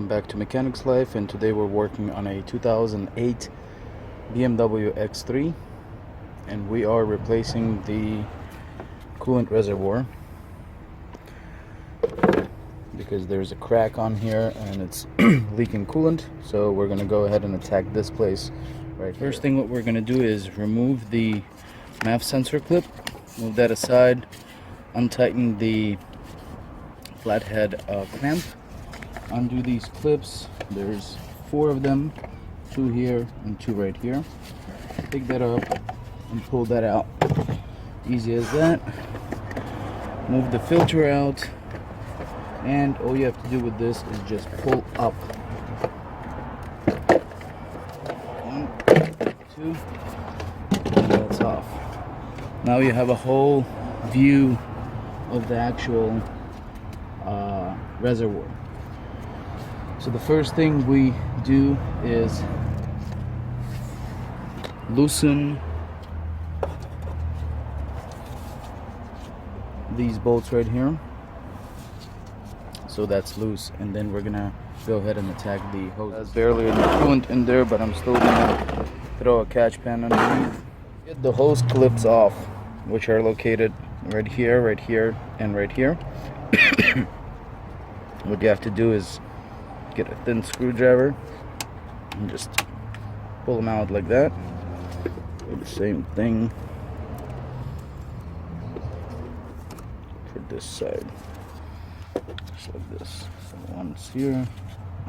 welcome back to Mechanics Life, and today we're working on a 2008 BMW X3 and we are replacing the coolant reservoir because there's a crack on here and it's leaking coolant. So we're going to go ahead and attack this place right here. First thing what we're going to do is remove the MAF sensor clip, move that aside, untighten the flathead clamp, undo these clips. There's 4 of them, 2 here and 2 right here. Pick that up and pull that out. Easy as that. Move the filter out, and all you have to do with this is just pull up. 1, 2, and that's off. Now you have a whole view of the actual reservoir. So the first thing we do is loosen these bolts right here, so that's loose, and then we're gonna go ahead and attack the hose. There's barely any coolant in there, but I'm still gonna throw a catch pan underneath. Get the hose clips off, which are located right here, and right here. What you have to do is get a thin screwdriver and just pull them out like that. Do the same thing for this side, just like this. So one's here,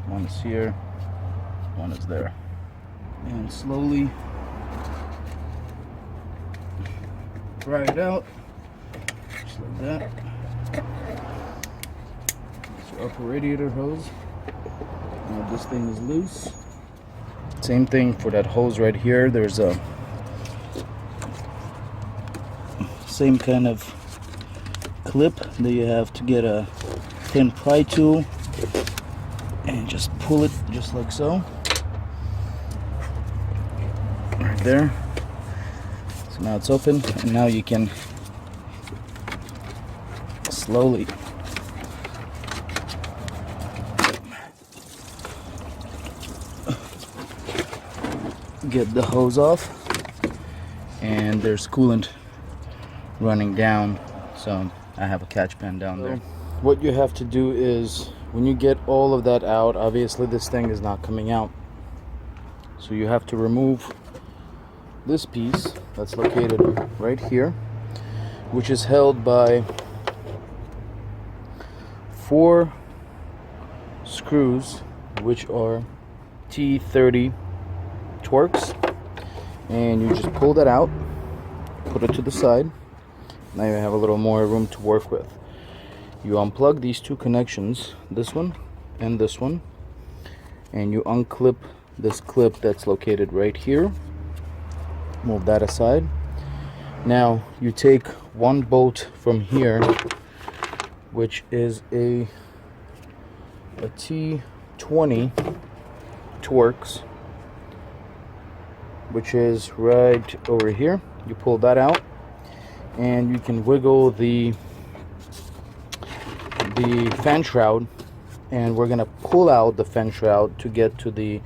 one's here, one is there, and slowly pry it out, just like that. That's your upper radiator hose. Now this thing is loose. Same thing for that hose right here. There's a same kind of clip that you have to get a thin pry tool and just pull it just like so. Right there. So now it's open, and now you can slowly get the hose off, and there's coolant running down, so I have a catch pan down there. What you have to do is, when you get all of that out, obviously this thing is not coming out, so you have to remove this piece that's located right here, which is held by 4 screws, which are T30 Torx, and you just pull that out, put it to the side. Now you have a little more room to work with. You unplug these 2 connections, this one and this one, and you unclip this clip that's located right here. Move that aside. Now you take 1 bolt from here, which is a T20 Torx, which is right over here. You pull that out, and you can wiggle the fan shroud, and we're gonna pull out the fan shroud to get to the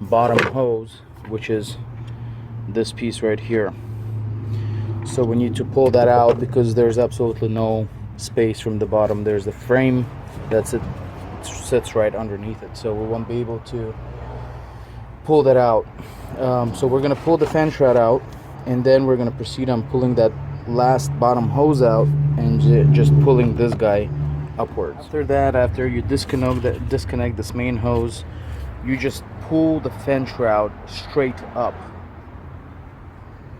bottom hose, which is this piece right here. So we need to pull that out because there's absolutely no space from the bottom. There's the frame that's it sits right underneath it, so we won't be able to pull that out. So we're gonna pull the fan shroud out, and then we're gonna proceed on pulling that last bottom hose out and just pulling this guy upwards. After that, after you disconnect this main hose, you just pull the fan shroud straight up.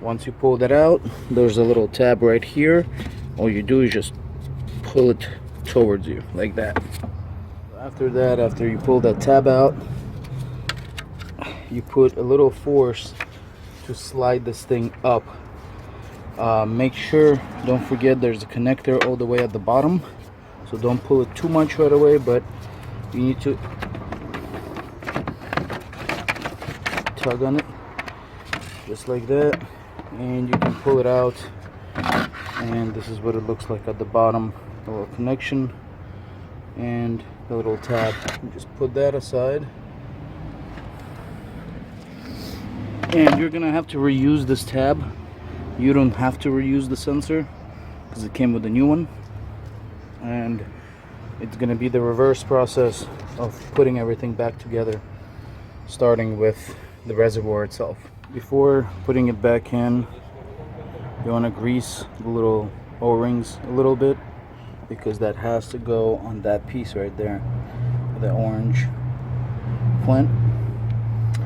Once you pull that out, there's a little tab right here. All you do is just pull it towards you like that. After that, after you pull that tab out, you put a little force to slide this thing up. Make sure, don't forget, there's a connector all the way at the bottom, so don't pull it too much right away, but you need to tug on it just like that, and you can pull it out, and this is what it looks like at the bottom. A little connection, and the little tab. You just put that aside, and you're gonna have to reuse this tab. You don't have to reuse the sensor because it came with a new one, and it's gonna be the reverse process of putting everything back together, starting with the reservoir itself. Before putting it back in, you want to grease the little O-rings a little bit, because that has to go on that piece right there, the orange flint,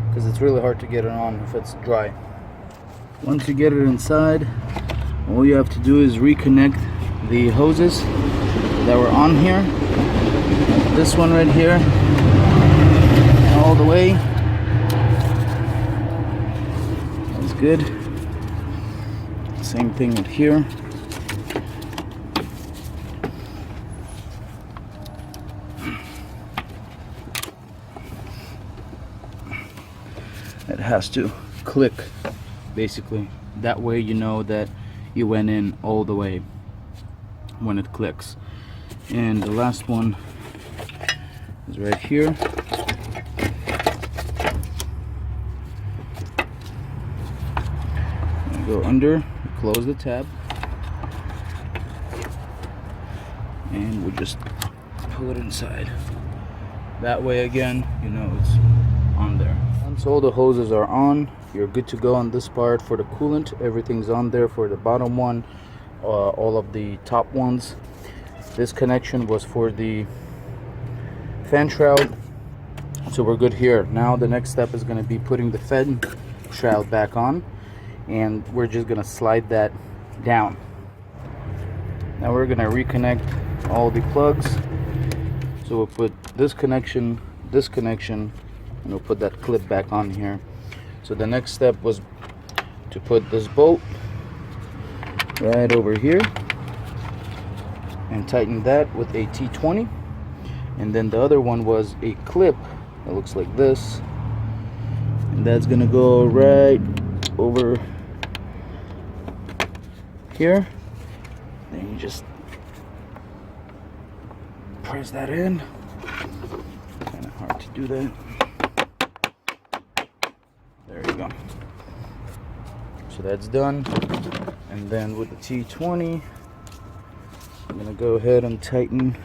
because it's really hard to get it on if it's dry. Once you get it inside, all you have to do is reconnect the hoses that were on here, like this one right here, all the way. That's good. Same thing with here. It has to click, basically. That way you know that you went in all the way when it clicks. And the last one is right here. Go under, close the tab, and we'll just pull it inside. That way, again, you know it's on there. Once all the hoses are on, you're good to go on this part for the coolant. Everything's on there for the bottom one, all of the top ones. This connection was for the fan shroud, so we're good here. Now the next step is going to be putting the fan shroud back on, and we're just going to slide that down. Now we're going to reconnect all the plugs. So we'll put this connection, and we'll put that clip back on here. So the next step was to put this bolt right over here and tighten that with a T20, and then the other one was a clip that looks like this, and that's gonna go right over here. Then you just press that in. Kind of hard to do that. There you go. So that's done. And then with the T20, I'm gonna go ahead and tighten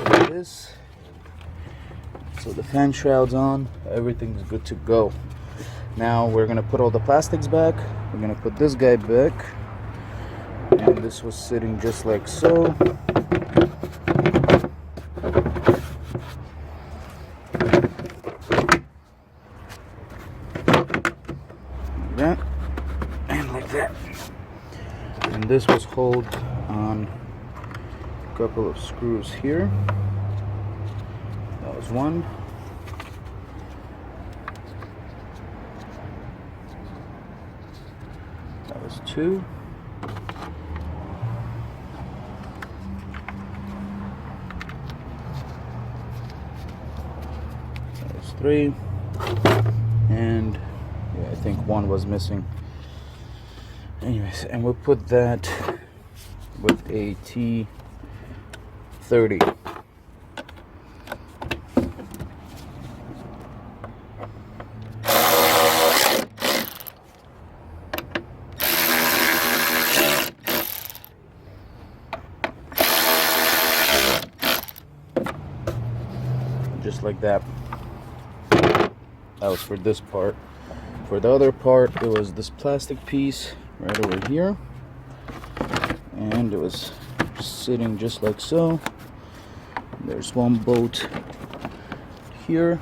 like this. So the fan shroud's on, everything's good to go. Now we're gonna put all the plastics back. We're gonna put this guy back, and this was sitting just like so. That and like that, and this was held on a couple of screws here. That was one. That was two. That was three. And yeah, I think one was missing. Anyways, and we'll put that with a T30. Just like that. That was for this part. For the other part, it was this plastic piece right over here, and it was sitting just like so. There's one bolt here,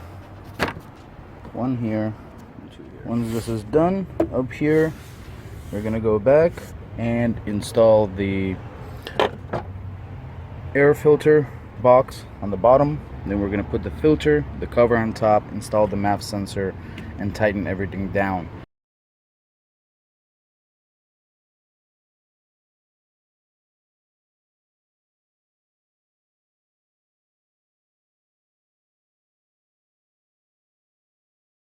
one here, and two here. Once this is done, up here, we're gonna go back and install the air filter box on the bottom. Then we're going to put the filter, the cover on top, install the MAF sensor, and tighten everything down.